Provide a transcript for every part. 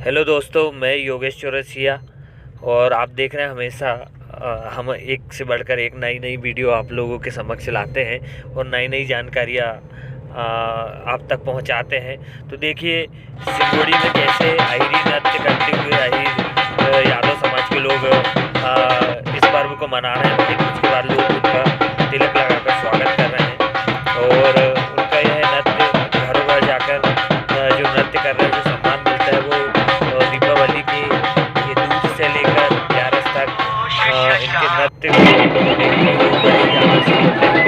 Hello दोस्तों, मैं योगेश चौरसिया और आप देख रहे हैं हमेशा हम एक से बढ़कर एक नई नई वीडियो आप लोगों के समक्ष लाते हैं और नई नई जानकारियाँ आप तक पहुंचाते हैं। तो देखिए सिंगोड़ी में कैसे अहिरी नृत्य करते हुए अहिर यादव समाज के लोग इस पर्व को मना रहे हैं। लेकिन उसके बाद लोग उनका तिलक लगाकर स्वागत कर रहे हैं और उनका यह नृत्य घरों घर जाकर जो नृत्य कर रहे हैं जो सम्मान मिलता है वो दीपावली के ये दूध से लेकर 11 तक इनके नृत्य को देखने को बड़ी ज़्यादा से होते हैं।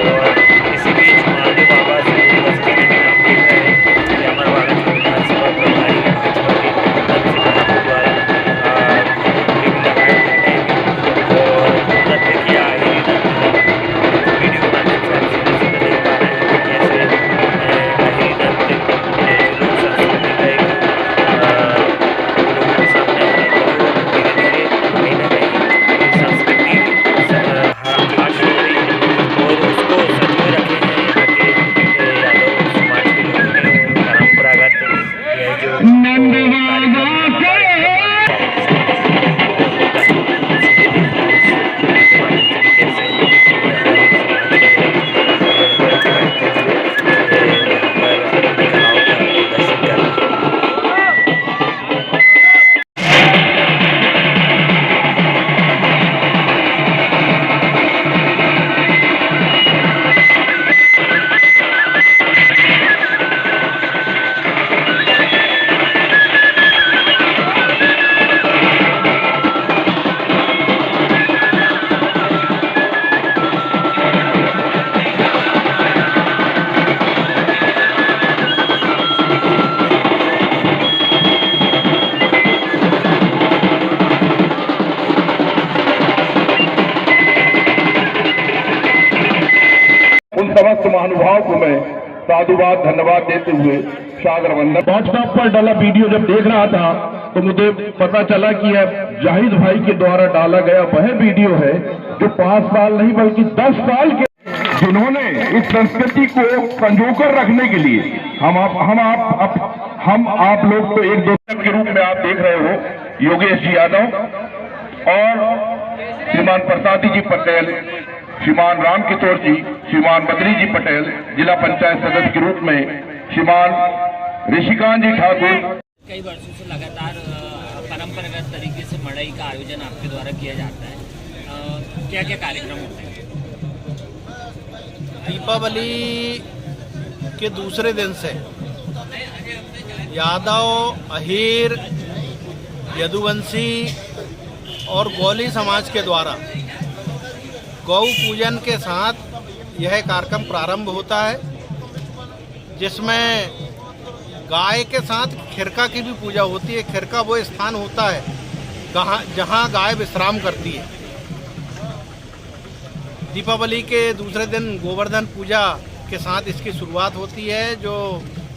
और इसी बीच महादेव बाबा से उपस्थित में आप देख रहे हैं कि अमर भारत के विधानसभा प्रभारी भाजपा के नृत्य सिद्धांत द्वारा टीवी लगाए थे और नृत्य किया वीडियो के माध्यम से आप सीधे सीधे देख पा रहे हैं कि कैसे अहिरी नृत्य लोक संस्कृति का एक लोगों के सामने है जो धीरे धीरे कहीं ना कहीं संस्कृति ह्रास हो रही है और उसको संजोए रखे हैं यहाँ के यादव समाज के लोगों ने। परंपरागत यह जो कार्यक्रम समस्त महानुभाव को मैं साधुवाद धन्यवाद देते हुए सागर वंदन। व्हाट्सएप पर डाला वीडियो जब देख रहा था तो मुझे पता चला कि यह जाहिद भाई के द्वारा डाला गया वह वीडियो है जो 5 साल नहीं बल्कि 10 साल के जिन्होंने इस संस्कृति को संजोकर रखने के लिए हम आप लोग तो एक दोस्त के रूप में आप देख रहे हो योगेश जी यादव और श्रीमान प्रसादी जी पटेल, श्रीमान राम किशोर जी, श्रीमान बद्री जी पटेल, जिला पंचायत सदस्य के रूप में श्रीमान ऋषिकांत जी ठाकुर। कई वर्षों से लगातार परंपरागत तरीके से मड़ई का आयोजन आपके द्वारा किया जाता है, क्या क्या कार्यक्रम होते हैं? दीपावली के दूसरे दिन से यादव, अहीर, यदुवंशी और गौली समाज के द्वारा गौ पूजन के साथ यह कार्यक्रम प्रारंभ होता है, जिसमें गाय के साथ खिरका की भी पूजा होती है। खिरका वो स्थान होता है जहां गाय विश्राम करती है। दीपावली के दूसरे दिन गोवर्धन पूजा के साथ इसकी शुरुआत होती है। जो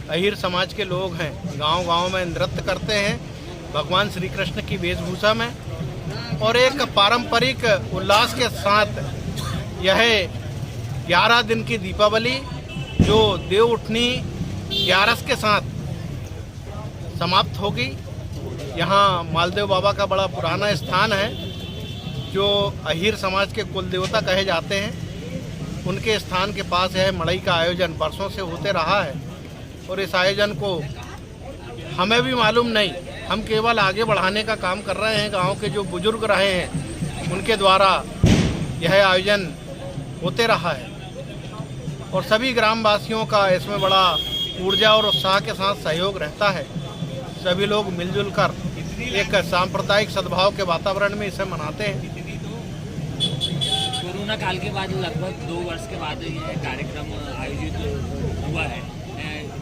अहीर समाज के लोग हैं गांव-गांव में नृत्य करते हैं भगवान श्री कृष्ण की वेशभूषा में और एक पारंपरिक उल्लास के साथ यह 11 दिन की दीपावली जो देव उठनी 11 के साथ समाप्त होगी। यहाँ मालदेव बाबा का बड़ा पुराना स्थान है जो अहीर समाज के कुल देवता कहे जाते हैं। उनके स्थान के पास यह मड़ई का आयोजन वर्षों से होते रहा है और इस आयोजन को हमें भी मालूम नहीं, हम केवल आगे बढ़ाने का काम कर रहे हैं। गांव के जो बुजुर्ग रहे हैं उनके द्वारा यह आयोजन होते रहा है और सभी ग्रामवासियों का इसमें बड़ा ऊर्जा और उत्साह के साथ सहयोग रहता है। सभी लोग मिलजुल कर एक सांप्रदायिक सद्भाव के वातावरण में इसे मनाते हैं। कोरोना काल के बाद लगभग 2 वर्ष के बाद यह कार्यक्रम आयोजित हुआ है,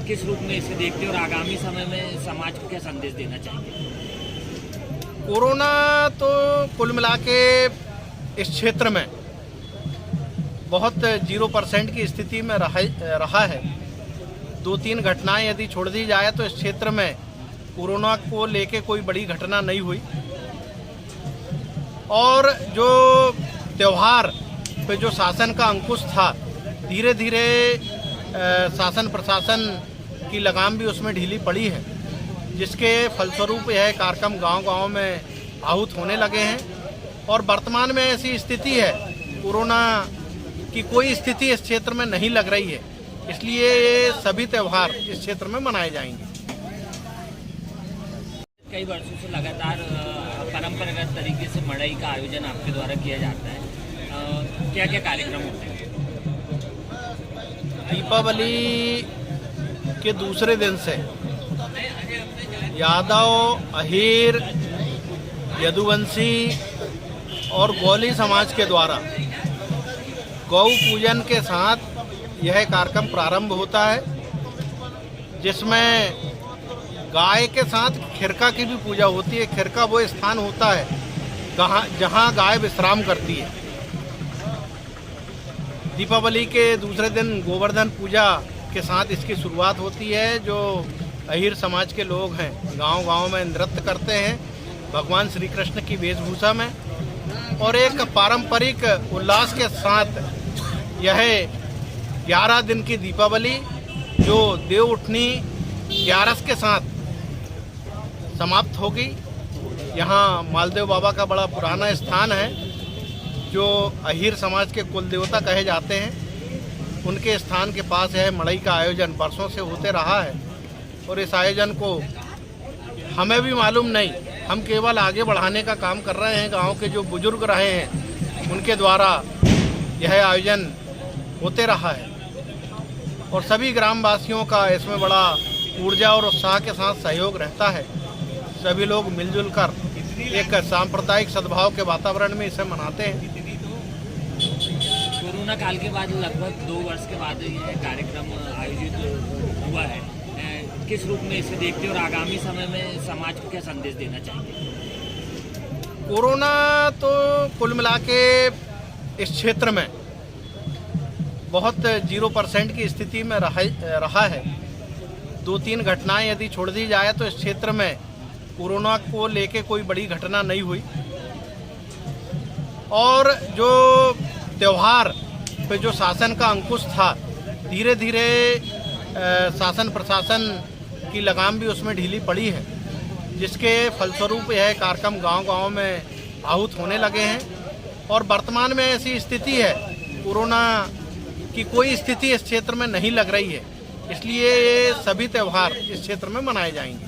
किस रूप में इसे देखते हैं और आगामी समय में समाज को क्या संदेश देना चाहिए? कोरोना तो कुल मिला के इस क्षेत्र में बहुत 0% की स्थिति में रहा है। 2-3 घटनाएं यदि छोड़ दी जाए तो इस क्षेत्र में कोरोना को लेके कोई बड़ी घटना नहीं हुई और जो त्यौहार पे जो शासन का अंकुश था धीरे धीरे शासन प्रशासन की लगाम भी उसमें ढीली पड़ी है। जिसके फलस्वरूप यह कार्यक्रम गांव-गांव में आहूत होने लगे हैं। और वर्तमान में ऐसी स्थिति है, कोरोना की कोई स्थिति इस क्षेत्र में नहीं लग रही है, इसलिए ये सभी त्यौहार इस क्षेत्र में मनाए जाएंगे। कई वर्षों से लगातार परंपरागत तरीके से मड़ई का आयोजन आपके द्वारा किया जाता है, क्या क्या कार्यक्रम होते हैं? दीपावली के दूसरे दिन से यादव, अहीर, यदुवंशी और गौली समाज के द्वारा गौ पूजन के साथ यह कार्यक्रम प्रारंभ होता है, जिसमें गाय के साथ खिरका की भी पूजा होती है। खिरका वो स्थान होता है जहाँ गाय विश्राम करती है। दीपावली के दूसरे दिन गोवर्धन पूजा के साथ इसकी शुरुआत होती है, जो अहीर समाज के लोग हैं गांव-गांव में नृत्य करते हैं भगवान श्री कृष्ण की वेशभूषा में, और एक पारंपरिक उल्लास के साथ यह 11 दिन की दीपावली जो देव उठनी 11 के साथ समाप्त होगी। यहाँ मालदेव बाबा का बड़ा पुराना स्थान है, जो अहीर समाज के कुल देवता कहे जाते हैं। उनके स्थान के पास यह मड़ई का आयोजन वर्षों से होते रहा है, और इस आयोजन को हमें भी मालूम नहीं, हम केवल आगे बढ़ाने का काम कर रहे हैं। गांव के जो बुजुर्ग रहे हैं उनके द्वारा यह आयोजन होते रहा है, और सभी ग्रामवासियों का इसमें बड़ा ऊर्जा और उत्साह के साथ सहयोग रहता है। सभी लोग मिलजुल कर एक सांप्रदायिक सद्भाव के वातावरण में इसे मनाते हैं। कोरोना काल के बाद लगभग 2 वर्ष के बाद यह कार्यक्रम आयोजित हुआ है, किस रूप में इसे देखते हैं और आगामी समय में समाज को क्या संदेश देना चाहिए? कोरोना तो कुल मिला के इस क्षेत्र में बहुत 0% की स्थिति में रहा है। 2-3 घटनाएं यदि छोड़ दी जाए तो इस क्षेत्र में कोरोना को लेके कोई बड़ी घटना नहीं हुई, और जो त्यौहार पे जो शासन का अंकुश था, धीरे धीरे शासन प्रशासन की लगाम भी उसमें ढीली पड़ी है, जिसके फलस्वरूप यह कार्यक्रम गांव-गांव में आहूत होने लगे हैं। और वर्तमान में ऐसी स्थिति है, कोरोना की कोई स्थिति इस क्षेत्र में नहीं लग रही है, इसलिए ये सभी त्यौहार इस क्षेत्र में मनाए जाएंगे।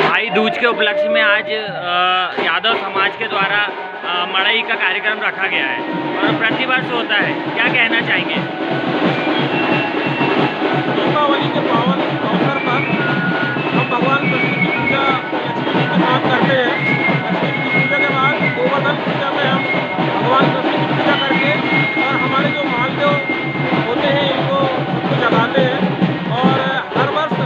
भाई दूज के उपलक्ष्य में आज यादव समाज के द्वारा मड़ई का कार्यक्रम रखा गया है और प्रतिवर्ष होता है, क्या कहना चाहेंगे? दीपावली के पावन अवसर पर हम भगवान कृष्ण की पूजा लक्ष्मी जी के साथ करते हैं। लक्ष्मी जी की पूजा के बाद गोवर्धन पूजा में हम भगवान कृष्ण की पूजा करके और हमारे जो मालदेव होते हैं इनको सबको जगाते हैं। और हर वर्ष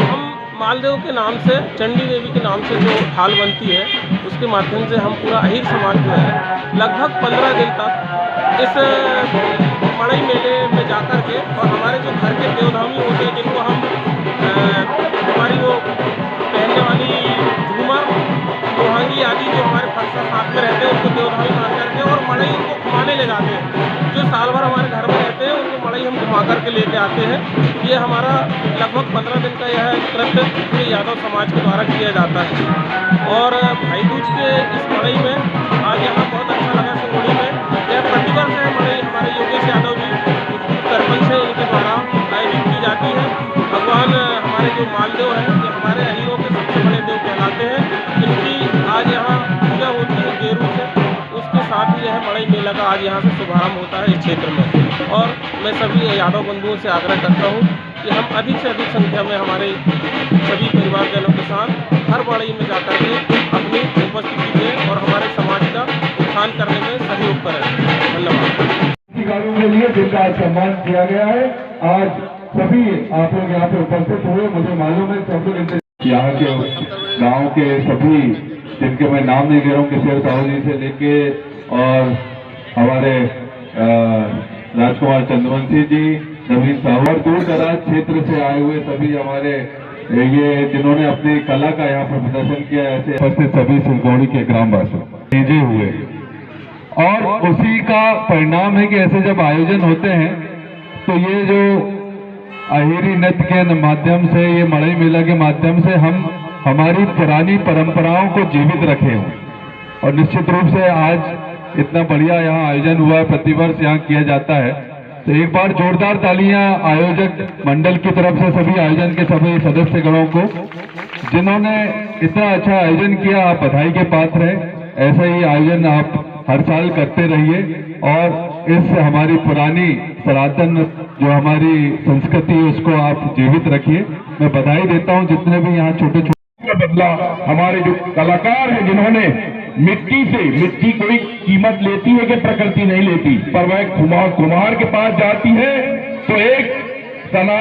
हम मालदेव के नाम से, चंडी देवी के नाम से जो थाल बनती है उसके माध्यम से हम पूरा अहीर समाज जो है लगभग 15 दिन तक इस मड़ई मेले में जाकर के, और हमारे जो घर के देवधामी होते हैं जिनको हम हमारी वो पहनने वाली झूमर, लोहांगी आदि जो हमारे फरसा साथ में रहते हैं उनको देवधामी मान करके और मड़ई उनको घुमाने ले जाते हैं। जो साल भर हमारे घर में रहते हैं उनको मड़ई हम घुमा करके लेके आते हैं। ये हमारा लगभग 15 दिन का यह कृत्य पूरे यादव समाज के द्वारा किया जाता है। और भाई दूज के इस मड़ई में आज यहाँ बहुत अच्छा लगा। सिंगोड़ी में यह प्रतिवर्ष है मड़ई हमारे योगेश यादव जी सरपंच है, इनके द्वारा आयोजित की जाती है। भगवान हमारे जो मालदेव हैं, ये हमारे अहीरों के सबसे बड़े देव कहलाते हैं। इनकी आज यहाँ पूजा होती है गेरू से, उसके साथ ही यह मड़ई मेला का आज यहाँ से शुभारंभ होता है इस क्षेत्र में। और मैं सभी यादव बंधुओं से आग्रह करता हूँ कि हम अधिक से अधिक संख्या में हमारे सभी परिवारजनों के साथ हर मड़ई में जाकर के अपनी उपस्थिति दें और हमारे समाज का उत्थान करने में सहयोग करें। धन्यवाद। के लिए जिनका सम्मान किया गया है, आज सभी आप लोग यहाँ पे उपस्थित हुए। मुझे मालूम है सब लोग यहाँ के गांव के सभी, जिनके मैं नाम नहीं ले रहा हूँ, किशोर साहू जी से लेके और हमारे राजकुमार चंद्रवंशी जी, नवीन साहू और दूर दराज क्षेत्र से आए हुए सभी हमारे ये जिन्होंने अपनी कला का यहाँ पर प्रदर्शन किया, ऐसे उपस्थित सभी सिंगोड़ी के ग्रामवासी भेजे हुए। और उसी का परिणाम है कि ऐसे जब आयोजन होते हैं तो ये जो अहिरी नृत्य के माध्यम से, ये मड़ई मेला के माध्यम से हम हमारी पुरानी परंपराओं को जीवित रखे हों। और निश्चित रूप से आज इतना बढ़िया यहाँ आयोजन हुआ, प्रतिवर्ष यहाँ किया जाता है, तो एक बार जोरदार तालियां आयोजक मंडल की तरफ से सभी आयोजन के सभी सदस्यगणों को, जिन्होंने इतना अच्छा आयोजन किया। आप बधाई के पात्र हैं। ऐसा ही आयोजन आप हर साल करते रहिए और इस हमारी पुरानी सनातन जो हमारी संस्कृति है उसको आप जीवित रखिए। मैं बधाई देता हूं जितने भी यहाँ छोटे छोटे बदला हमारे जो कलाकार हैं, जिन्होंने मिट्टी कोई कीमत लेती है कि प्रकृति नहीं लेती, पर वह कुम्हार के पास जाती है तो एक सनातन